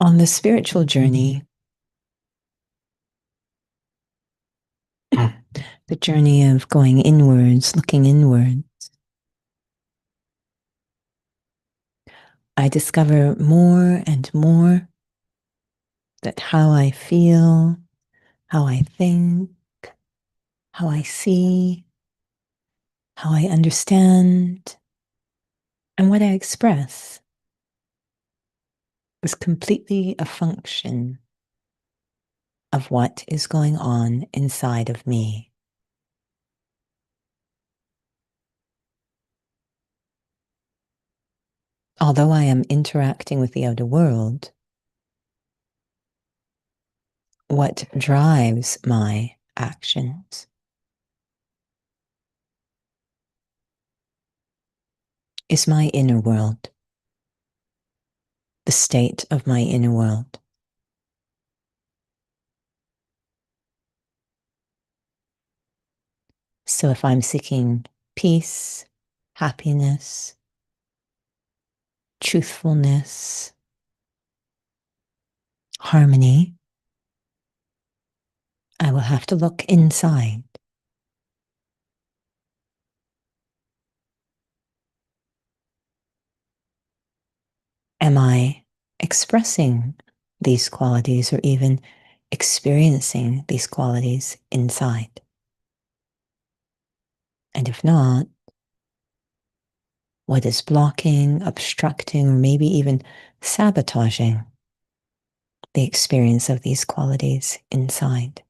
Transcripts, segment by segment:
On the spiritual journey, the journey of going inwards, looking inward, I discover more and more that how I feel, how I think, how I see, how I understand, and what I express is completely a function of what is going on inside of me. Although I am interacting with the outer world, what drives my actions is my inner world, the state of my inner world. So if I'm seeking peace, happiness, truthfulness, harmony, I will have to look inside. Am I expressing these qualities or even experiencing these qualities inside? And if not, what is blocking, obstructing, or maybe even sabotaging the experience of these qualities inside?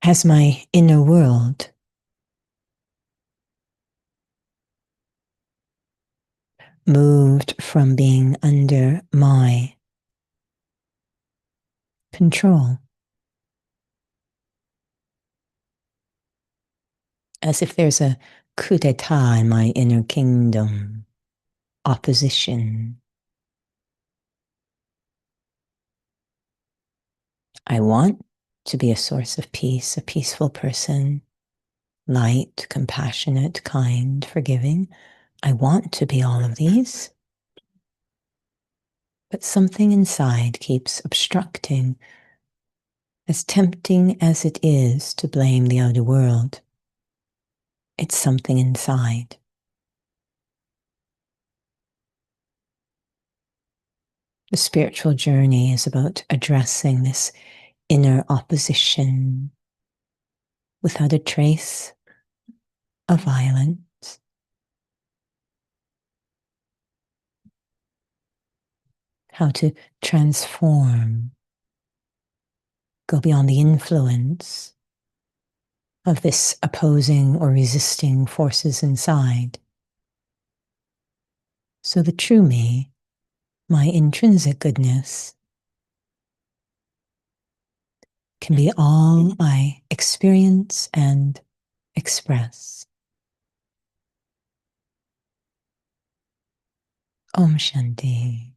Has my inner world moved from being under my control, as if there's a coup d'etat in my inner kingdom, opposition? I want to be a source of peace, a peaceful person, light, compassionate, kind, forgiving. I want to be all of these, but something inside keeps obstructing. As tempting as it is to blame the outer world, it's something inside. The spiritual journey is about addressing this inner opposition without a trace of violence. How to transform, go beyond the influence of this opposing or resisting forces inside. So the true me, my intrinsic goodness, can be all I experience and express. Om Shanti.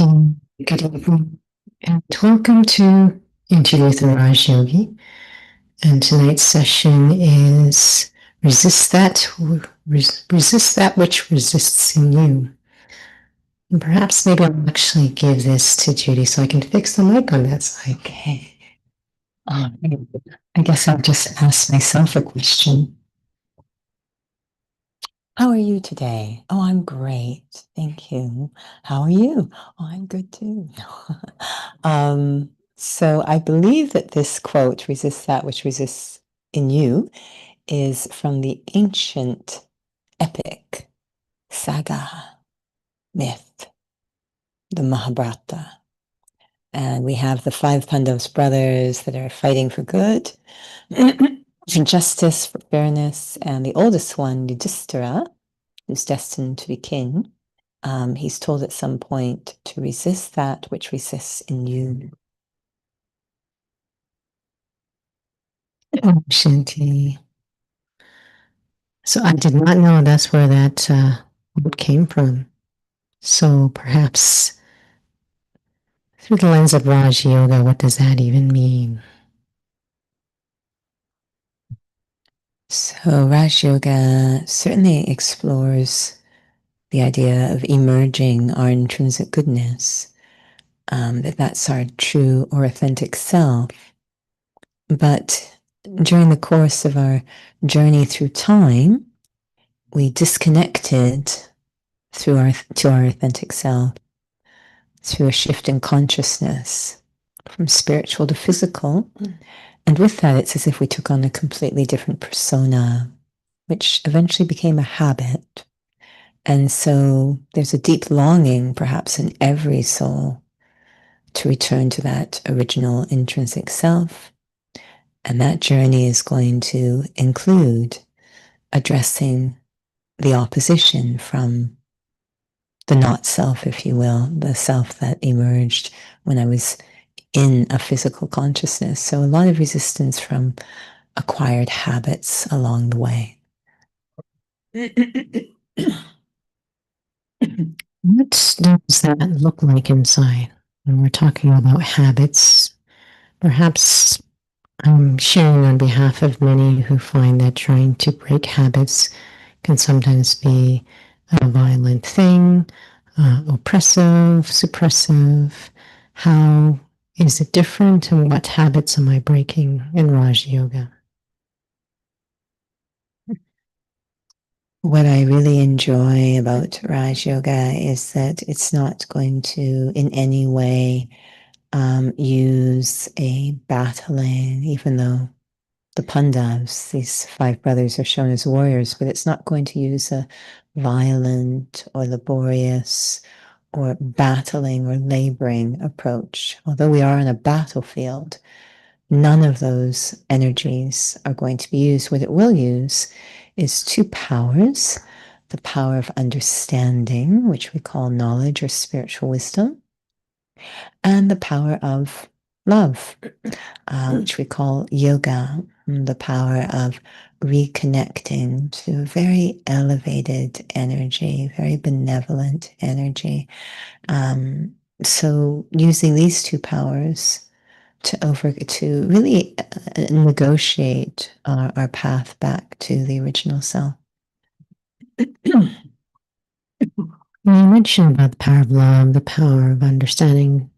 Namaste. Good evening, and welcome to Interlude and Raj Yogi. And tonight's session is resist that which resists in you. And perhaps maybe I'll actually give this to Judy so I can fix the mic on that side. Okay. I guess I'll just ask myself a question. How are you today? Oh, I'm great. Thank you. How are you? Oh, I'm good too. So I believe that this quote, resist that which resists in you, is from the ancient epic, saga, myth, the Mahabharata. And we have the five Pandavas brothers that are fighting for good, for justice, for fairness. And the oldest one, Yudhishthira, who's destined to be king, he's told at some point to resist that which resists in you. Oh, Shanti. So I did not know that's where that quote came from. So perhaps through the lens of Raj Yoga, what does that even mean? So Raj Yoga certainly explores the idea of emerging our intrinsic goodness, that's our true or authentic self. But during the course of our journey through time, we disconnected to our authentic self through a shift in consciousness from spiritual to physical. And with that, it's as if we took on a completely different persona, which eventually became a habit. And so there's a deep longing, perhaps in every soul, to return to that original intrinsic self. And that journey is going to include addressing the opposition from the not self, if you will, the self that emerged when I was in a physical consciousness. So a lot of resistance from acquired habits along the way. What does that look like inside when we're talking about habits? Perhaps I'm sharing on behalf of many who find that trying to break habits can sometimes be a violent thing, oppressive, suppressive. How is it different, and what habits am I breaking in Raj Yoga? What I really enjoy about Raj Yoga is that it's not going to in any way use a battling, even though the Pandavas, these five brothers, are shown as warriors, but it's not going to use a violent or laborious or battling or laboring approach. Although we are on a battlefield, none of those energies are going to be used. What it will use is two powers: the power of understanding, which we call knowledge or spiritual wisdom, and the power of love, which we call yoga, the power of reconnecting to a very elevated energy, very benevolent energy. So using these two powers to really negotiate our path back to the original self. You mentioned about the power of love, the power of understanding.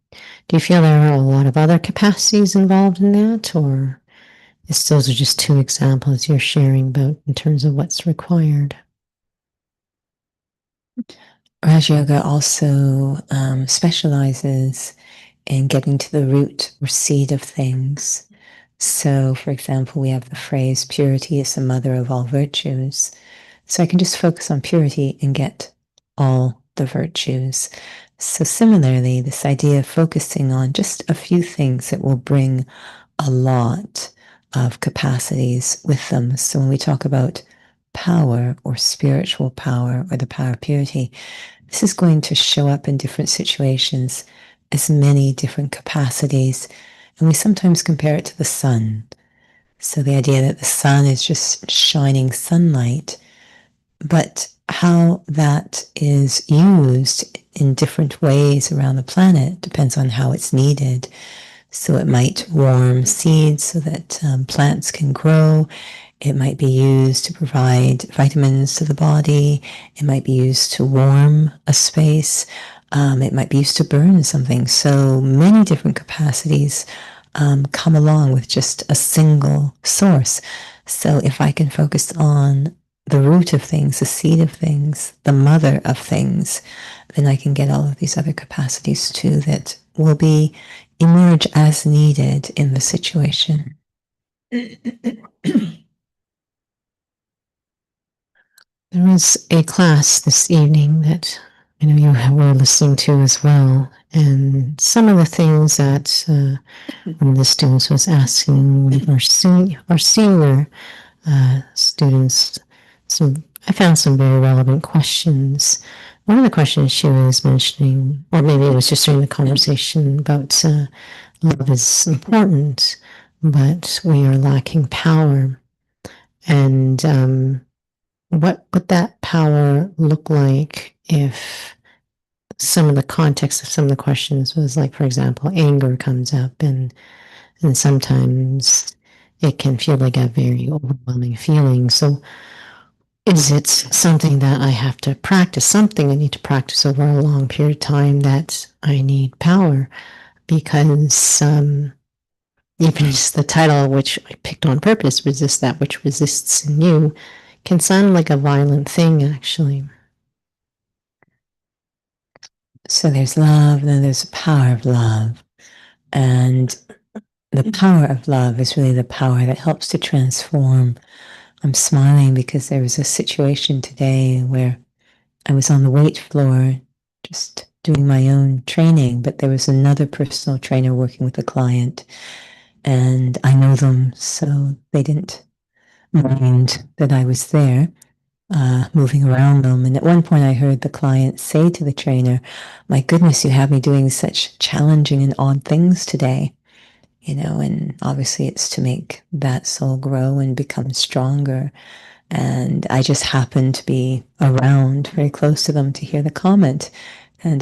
Do you feel there are a lot of other capacities involved in that, or is those are just two examples you're sharing about in terms of what's required? Raj Yoga also specializes in getting to the root or seed of things. So, for example, we have the phrase, purity is the mother of all virtues. So I can just focus on purity and get all the virtues. So similarly, this idea of focusing on just a few things that will bring a lot of capacities with them. So when we talk about power or spiritual power or the power of purity, this is going to show up in different situations as many different capacities. And we sometimes compare it to the sun. So the idea that the sun is just shining sunlight, but how that is used in different ways around the planet. Depends on how it's needed. So it might warm seeds so that plants can grow. It might be used to provide vitamins to the body. It might be used to warm a space. It might be used to burn something. So many different capacities come along with just a single source. So if I can focus on the root of things, the seed of things, the mother of things, then I can get all of these other capacities too that will be emerge as needed in the situation. There was a class this evening that I know you were listening to as well, and some of the things that one of the students was asking one of our senior students. So I found some very relevant questions. One of the questions she was mentioning, or maybe it was just during the conversation about love is important, but we are lacking power. And what would that power look like if some of the context of some of the questions was like, for example, anger comes up, and sometimes it can feel like a very overwhelming feeling. So is it something that I have to practice, something I need to practice over a long period of time, that I need power? Because even just the title, which I picked on purpose, Resist That Which Resists in You, can sound like a violent thing, actually. So there's love, and then there's the power of love. And the power of love is really the power that helps to transform. I'm smiling because there was a situation today where I was on the weight floor just doing my own training, but there was another personal trainer working with a client, and I know them, so they didn't mind that I was there. Moving around them. And at one point, I heard the client say to the trainer, "My goodness, you have me doing such challenging and odd things today." And obviously, it's to make that soul grow and become stronger. And I just happened to be around very close to them to hear the comment. And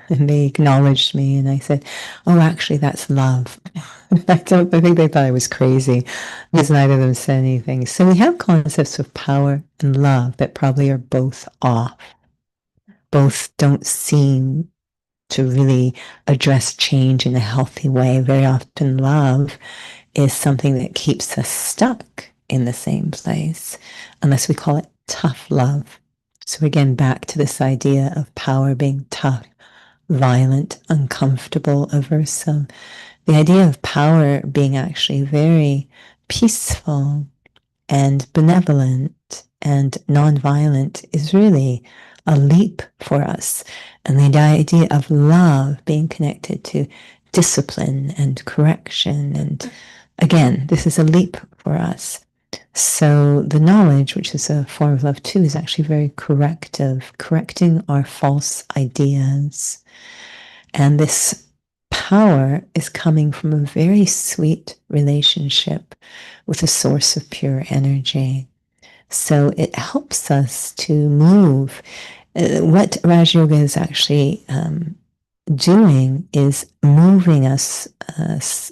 they acknowledged me, and I said, "Oh, actually, that's love." I think they thought I was crazy because neither of them said anything. So we have concepts of power and love that probably are both off. Both don't seem to really address change in a healthy way. Very often, love is something that keeps us stuck in the same place, unless we call it tough love. So again, back to this idea of power being tough, violent, uncomfortable, aversive. The idea of power being actually very peaceful and benevolent and nonviolent is really a leap for us. And the idea of love being connected to discipline and correction. And again, this is a leap for us. So the knowledge, which is a form of love too, is actually very corrective, correcting our false ideas. And this power is coming from a very sweet relationship with a source of pure energy. So it helps us to move. What Raj Yoga is actually doing is moving us,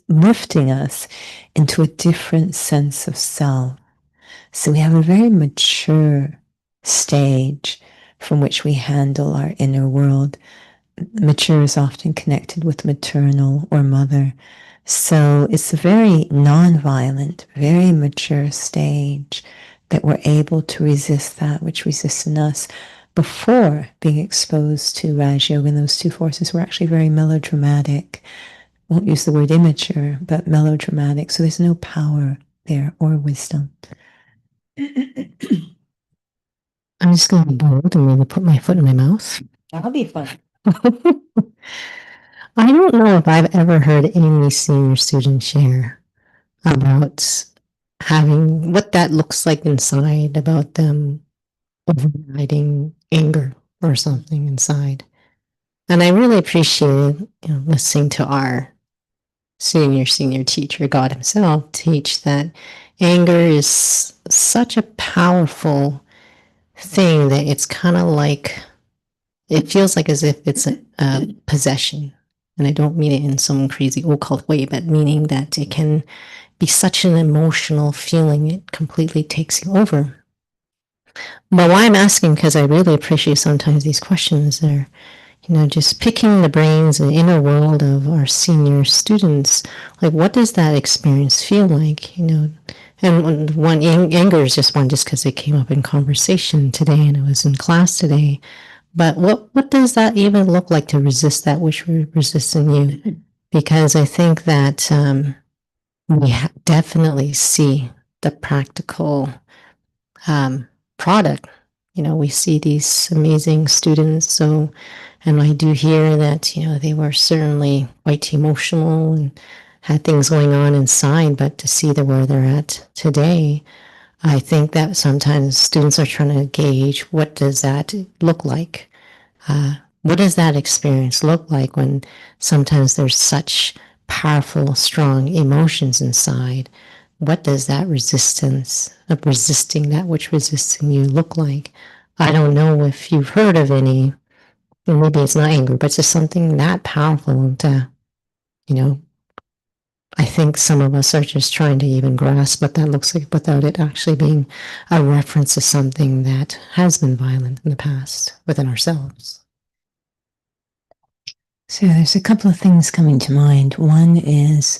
lifting us into a different sense of self. So we have a very mature stage from which we handle our inner world. Mature is often connected with maternal or mother. So it's a very non-violent, very mature stage that we're able to resist that which resists in us. Before being exposed to Raj Yoga and those two forces, we're actually very melodramatic. Won't use the word immature, but melodramatic. So there's no power there or wisdom. I'm just going to be bold and maybe put my foot in my mouth. That'll be fun. I don't know if I've ever heard any senior student share about having what that looks like inside, about them overriding anger or something inside. And I really appreciated listening to our senior teacher, God himself, teach that anger is such a powerful thing that it's kind of like it feels like as if it's a possession. And I don't mean it in some crazy occult way, but meaning that it can be such an emotional feeling, it completely takes you over. But why I'm asking, because I really appreciate sometimes these questions are, just picking the brains and inner world of our senior students. Like, what does that experience feel like? And one anger is just one, just because it came up in conversation today and it was in class today. But what does that even look like to resist that which resists in you? Because I think that we definitely see the practical product. We see these amazing students. So, and I do hear that, they were certainly quite emotional and had things going on inside, but to see where they're at today, I think that sometimes students are trying to gauge what does that look like? What does that experience look like when sometimes there's such powerful, strong emotions inside? What does that resistance of resisting that which resists in you look like? I don't know if you've heard of any, maybe it's not anger, but it's just something that powerful to, I think some of us are just trying to even grasp what that looks like without it actually being a reference to something that has been violent in the past within ourselves. So there's a couple of things coming to mind. One is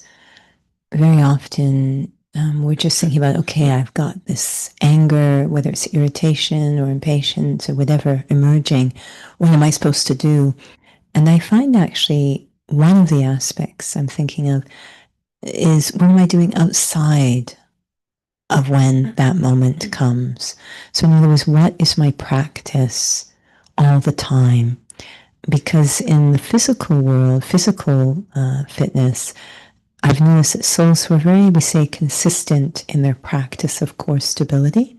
very often we're just thinking about, okay, I've got this anger, whether it's irritation or impatience or whatever emerging. What am I supposed to do? And I find actually one of the aspects I'm thinking of is what am I doing outside of when that moment comes? So, in other words, what is my practice all the time? Because in the physical world, physical fitness, I've noticed that souls who are very, we say, consistent in their practice of core stability.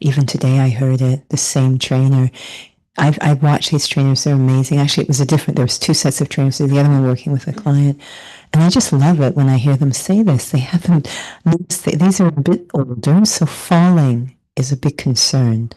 Even today, I heard it, the same trainer. I've watched these trainers, they're amazing. Actually, there was two sets of trainers, the other one working with a client. And I just love it when I hear them say this. They haven't, these are a bit older, so falling is a big concern.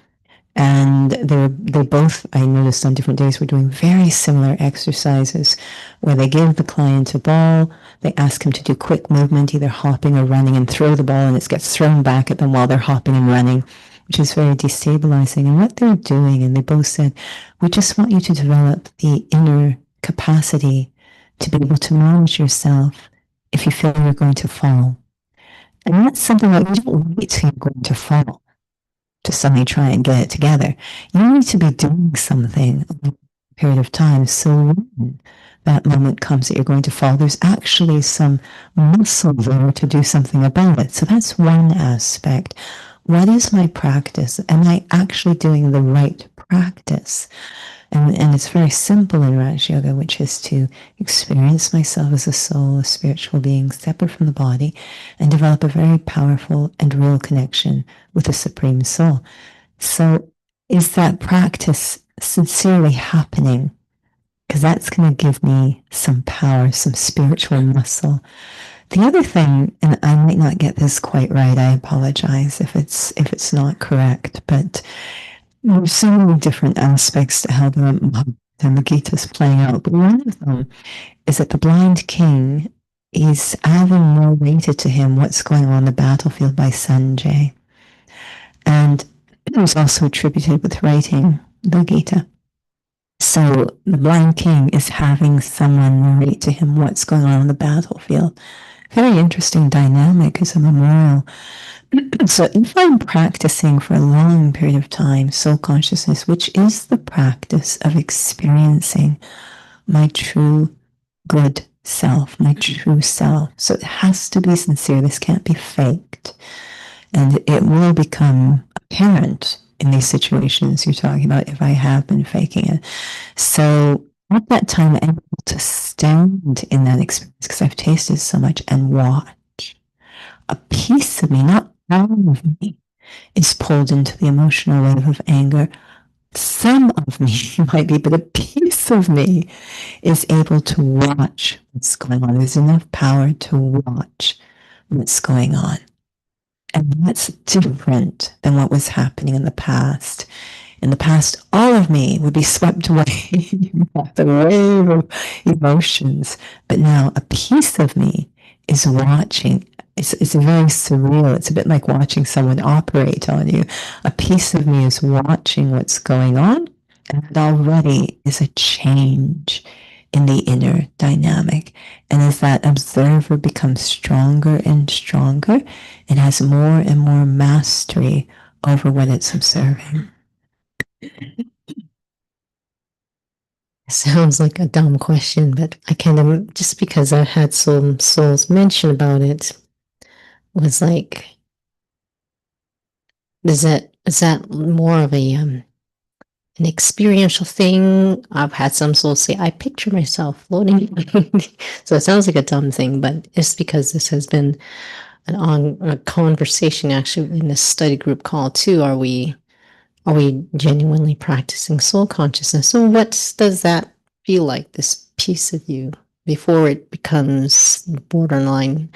And they both, I noticed on different days, were doing very similar exercises where they give the client a ball, they ask him to do quick movement, either hopping or running, and throw the ball, and it gets thrown back at them while they're hopping and running, which is very destabilizing. And what they're doing, and they both said, we just want you to develop the inner capacity to be able to manage yourself if you feel you're going to fall. And that's something that you don't wait till you're going to fall to suddenly try and get it together. You need to be doing something over a period of time. So when that moment comes that you're going to fall, there's actually some muscle there to do something about it. So that's one aspect. What is my practice? Am I actually doing the right practice? And it's very simple in Raj Yoga, which is to experience myself as a soul, a spiritual being separate from the body, and develop a very powerful and real connection with the Supreme Soul. So is that practice sincerely happening? Because that's going to give me some power, some spiritual muscle. The other thing, and I might not get this quite right, I apologize if it's not correct, but there's so many different aspects to how the Gita is playing out. But one of them is that the blind king is having narrated to him what's going on in the battlefield by Sanjay. And it was also attributed with writing the Gita. So the blind king is having someone narrate to him what's going on in the battlefield. Very interesting dynamic as a memorial. So if I'm practicing for a long period of time soul consciousness, which is the practice of experiencing my true good self, my true self. So it has to be sincere. This can't be faked. And it will become apparent in these situations you're talking about if I have been faking it. So at that time, I'm able to stand in that experience because I've tasted so much and watch. A piece of me, not all of me, is pulled into the emotional wave of anger. Some of me might be, but a piece of me is able to watch what's going on. There's enough power to watch what's going on. And that's different than what was happening in the past. In the past, all of me would be swept away by the wave of emotions. But now a piece of me is watching. It's very surreal. It's a bit like watching someone operate on you. A piece of me is watching what's going on, and it already is a change in the inner dynamic. And as that observer becomes stronger and stronger, it has more and more mastery over what it's observing. Sounds like a dumb question, but I kind of, just because I've had some souls mention about it, was like, is that more of an experiential thing? I've had some souls say, I picture myself floating. So it sounds like a dumb thing, but it's because this has been a conversation actually in this study group call too. Are we genuinely practicing soul consciousness? So what does that feel like, this piece of you, before it becomes borderline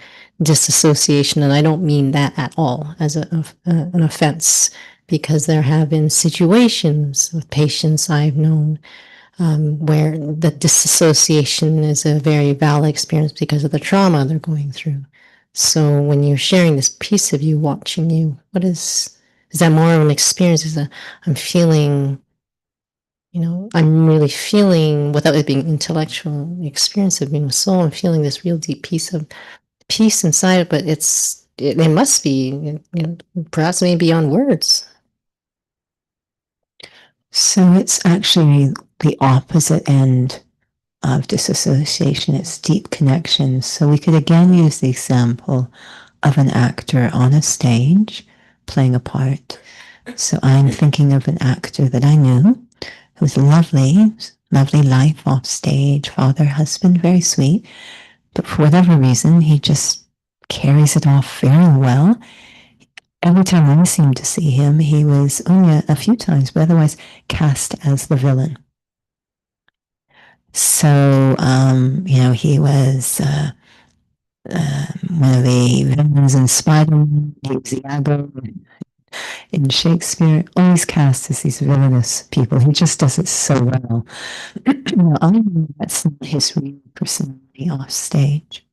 disassociation? And I don't mean that at all as an offense, because there have been situations with patients I've known where the disassociation is a very valid experience because of the trauma they're going through. So when you're sharing this piece of you watching you, what is that more of an experience? I'm feeling, I'm really feeling, without it being intellectual experience of being a soul, I'm feeling this real deep piece of peace inside, but it must be, perhaps maybe beyond words. So it's actually the opposite end of disassociation. It's deep connection. So we could again use the example of an actor on a stage playing a part. So I'm thinking of an actor that I knew who was lovely, lovely life off stage, father, husband, very sweet. But for whatever reason, he just carries it off very well. Every time I seemed to see him, he was only a few times, but otherwise cast as the villain. So, he was one of the villains in Spider-Man. He was Iago in Shakespeare. Always cast as these villainous people. He just does it so well. I know that's not his real personality off stage.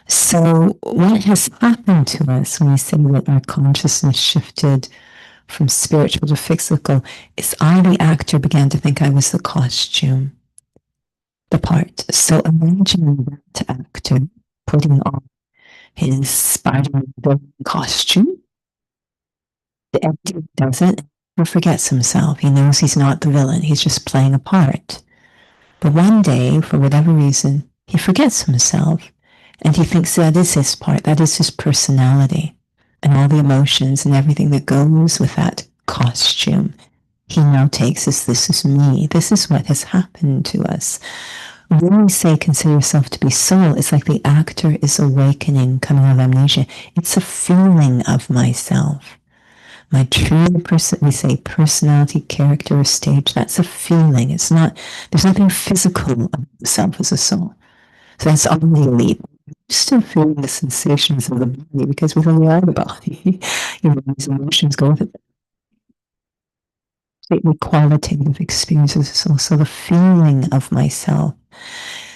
So, what has happened to us when we say that our consciousness shifted from spiritual to physical is I, the actor, began to think I was the costume, the part. So, imagine that actor putting on his Spider-Man costume. The actor doesn't or forgets himself. He knows he's not the villain. He's just playing a part. But one day, for whatever reason, he forgets himself and he thinks that is his part, that is his personality and all the emotions and everything that goes with that costume. He now takes as this is me. This is what has happened to us. When we say consider yourself to be soul, it's like the actor is awakening, coming out of amnesia. It's a feeling of myself. My true person, we say personality, character, or stage, that's a feeling. It's not, there's nothing physical of the self as a soul. So that's only elite. Still feeling the sensations of the body because we only are the body. These emotions go with it. The qualitative experiences is also the feeling of myself.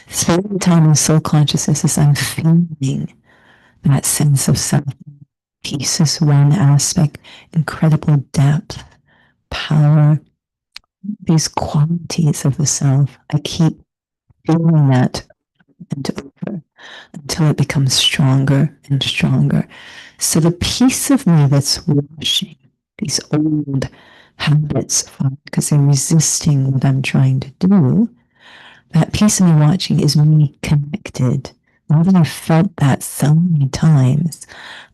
Spending time in soul consciousness is I'm feeling that sense of self. Peace is one aspect, incredible depth, power, these qualities of the self. I keep feeling that and over until it becomes stronger and stronger. So the piece of me that's washing these old habits, because they're resisting what I'm trying to do, that piece of me watching is me connected. Now that I've felt that so many times,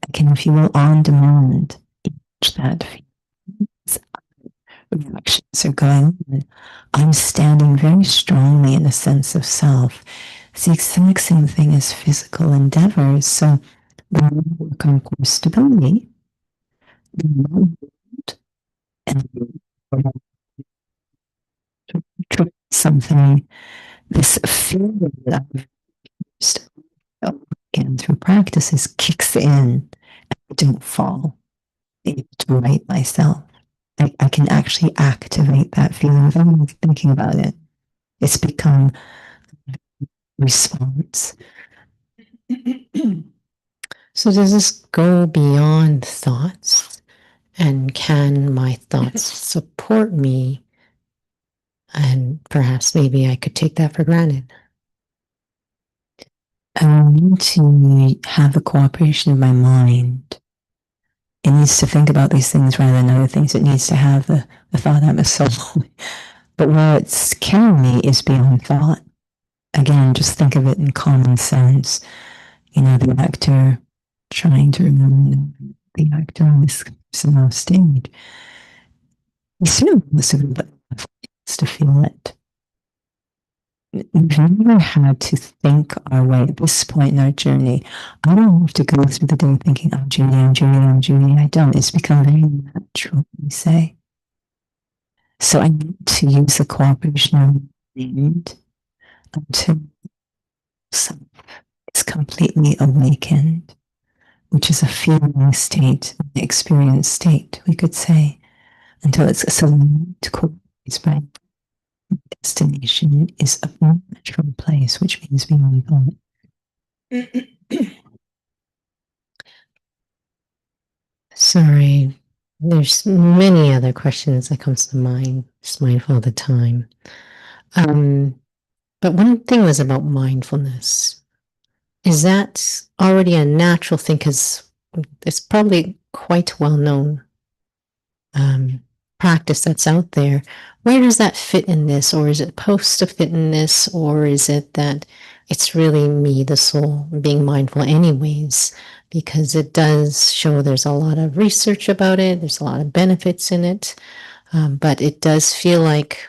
I can, if you will, on demand, each that reactions are going on. I'm standing very strongly in a sense of self. It's the exact same thing as physical endeavors. So when we work on core stability, and something, this feeling that I've used again through practices kicks in and I don't fall. Able to right myself. I can actually activate that feeling without even thinking about it. It's become response. So does this go beyond thoughts? And can my thoughts support me? And perhaps maybe I could take that for granted. I need to have the cooperation of my mind. It needs to think about these things rather than other things. It needs to have the thought atmosphere. But where it's carrying me is beyond thought. Again, just think of it in common sense. You know, the actor trying to remember the actor on this cinema stage. He still wants to feel it. We've never had to think our way at this point in our journey. I don't have to go through the day thinking, I'm Judy, I'm Judy, I'm Judy. I don't. It's become very natural, we say. So I need to use the cooperation of mind until self is completely awakened, which is a feeling state, an experience state, we could say, until it's a select by destination is a natural place, which means beyond thought. Sorry, there's many other questions that comes to mind. Just mindful of the time. But one thing was about mindfulness. Is that already a natural thing? Because it's probably quite well known practice that's out there. Where does that fit in this? Or is it supposed to fit in this? Or is it that it's really me, the soul, being mindful anyways? Because it does show there's a lot of research about it. There's a lot of benefits in it. But it does feel like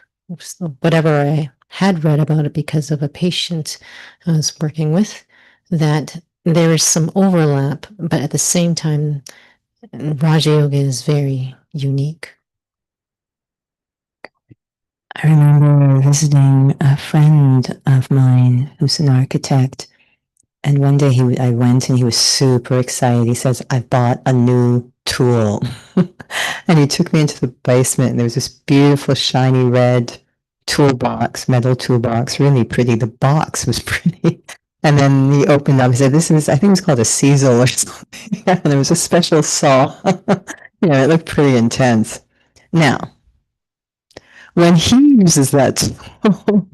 whatever I had read about it because of a patient I was working with, that there is some overlap, but at the same time, Raja Yoga is very unique. I remember visiting a friend of mine who's an architect, and one day I went and he was super excited. He says, "I've bought a new tool," and he took me into the basement, and there was this beautiful shiny red toolbox, metal toolbox, really pretty. The box was pretty. And then he opened up. He said, "This is, I think it was called a Cecil or something." And there was a special saw. It looked pretty intense. Now, when he uses that tool,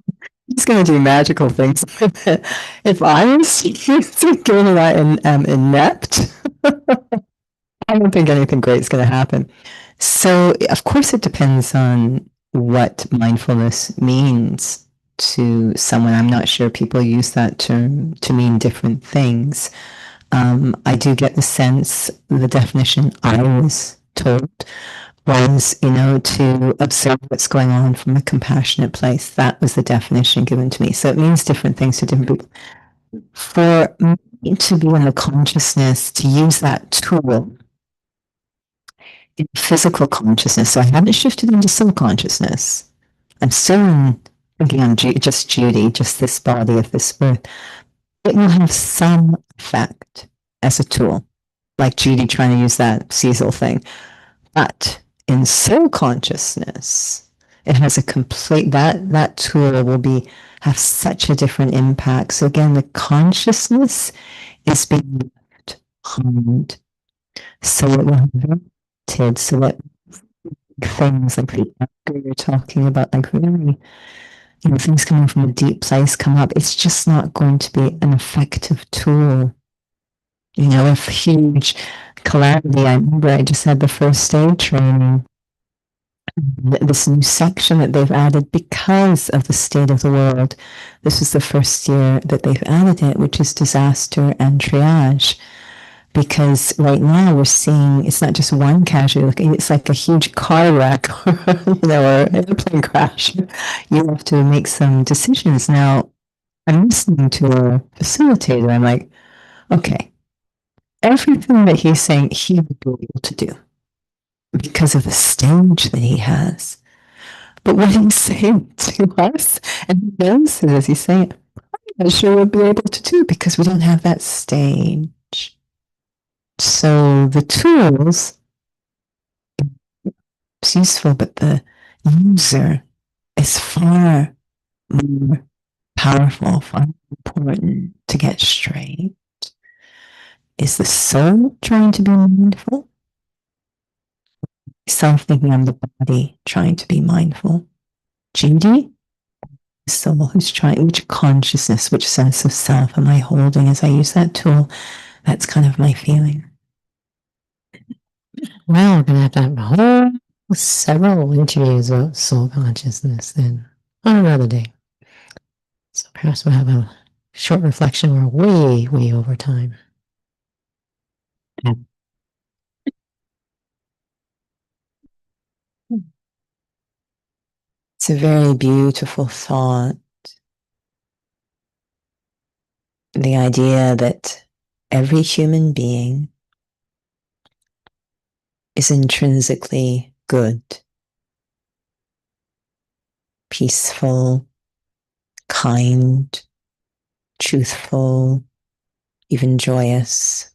he's going to do magical things with it. If I was using that and am inept, I don't think anything great is going to happen. So, of course, it depends on what mindfulness means to someone. I'm not sure people use that term to mean different things. I do get the sense, the definition I was told was, to observe what's going on from a compassionate place. That was the definition given to me. So it means different things to different people. For me to be in the consciousness, to use that tool in physical consciousness, so I haven't shifted into soul consciousness. I'm still thinking I'm just Judy, just this body of this birth. It will have some effect as a tool, like Judy trying to use that Cecil thing. But in soul consciousness, it has a complete, that tool will have such a different impact. So again, the consciousness is being harmed. So it will have limited, so that things like the anger you're talking about, like really, things coming from a deep place come up. It's just not going to be an effective tool. If huge calamity, I remember I just had the first aid training, this new section that they've added because of the state of the world. This is the first year that they've added it, which is disaster and triage. Because right now we're seeing it's not just one casualty, it's like a huge car wreck or an airplane crash. You have to make some decisions. Now, I'm listening to a facilitator. I'm like, okay, everything that he's saying, he would be able to do because of the stage that he has. But what he's saying to us, and he knows it as he's saying, I'm not sure we'll be able to do because we don't have that stage. So the tools It's useful, but the user is far more powerful, far more important to get straight. Is the soul trying to be mindful? Self thinking I'm the body trying to be mindful. Judy, the soul who's trying, which consciousness, which sense of self am I holding as I use that tool? That's kind of my feeling. Well, we're going to have a whole several interviews about soul consciousness then on another day. So perhaps we'll have a short reflection. We're way, way over time. It's a very beautiful thought. The idea that every human being is intrinsically good, peaceful, kind, truthful, even joyous.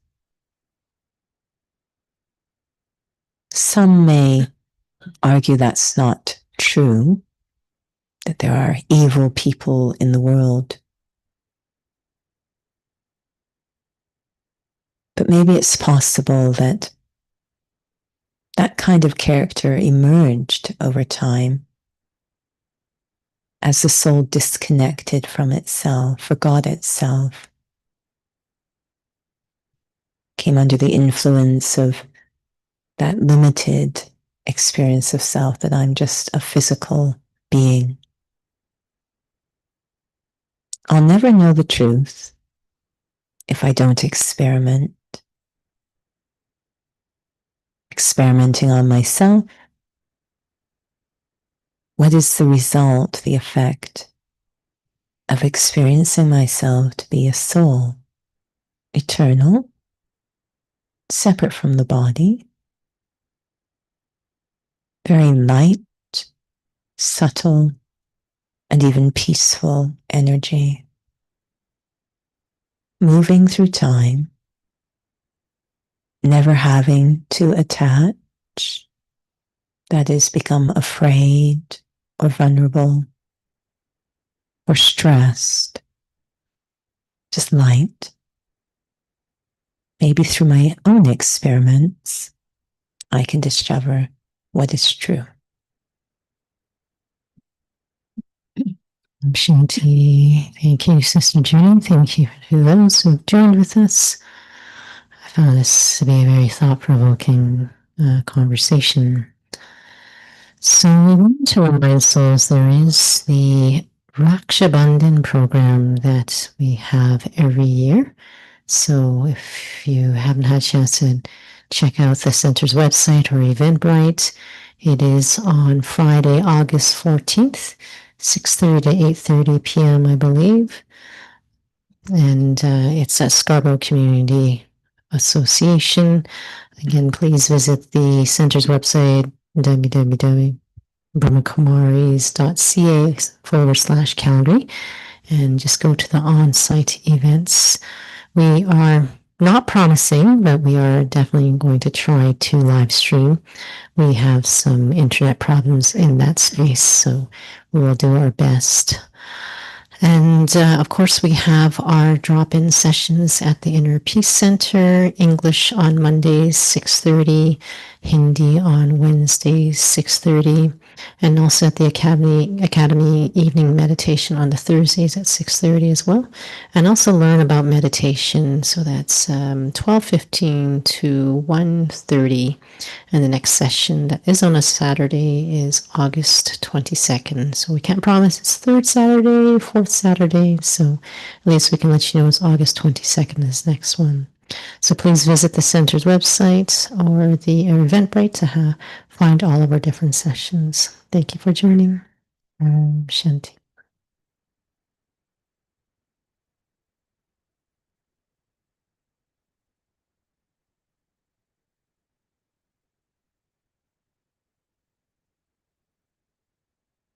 Some may argue that's not true, that there are evil people in the world. But maybe it's possible that that kind of character emerged over time as the soul disconnected from itself, forgot itself, came under the influence of that limited experience of self, that I'm just a physical being. I'll never know the truth if I don't experiment. Experimenting on myself. What is the result, the effect of experiencing myself to be a soul, eternal, separate from the body, very light, subtle, and even peaceful energy, moving through time, never having to attach, that is, become afraid or vulnerable or stressed, just light. Maybe through my own experiments, I can discover what is true. Shanti, thank you, Sister Judy. Thank you to those who've joined with us. I found this to be a very thought-provoking conversation. So we want to remind souls there is the Raksha Bandhan program that we have every year. So if you haven't had a chance to check out the center's website or Eventbrite, it is on Friday, August 14th, 6:30 to 8:30 p.m., I believe. And it's at Scarborough Community Association. Again, please visit the center's website, www.brahmakumaris.ca/Calgary, and just go to the on-site events. We are not promising, but we are definitely going to try to live stream. We have some internet problems in that space, so we will do our best. And of course, we have our drop-in sessions at the Inner Peace Center, English on Mondays, 6:30, Hindi on Wednesdays, 6:30, and also at the Academy evening meditation on the Thursdays at 6:30 as well. And also learn about meditation. So that's 12:15 to 1:30. And the next session that is on a Saturday is August 22nd. So we can't promise it's third Saturday, fourth Saturday. So at least we can let you know it's August 22nd is the next one. So please visit the center's website or the Eventbrite to find all of our different sessions. Thank you for joining. Shanti.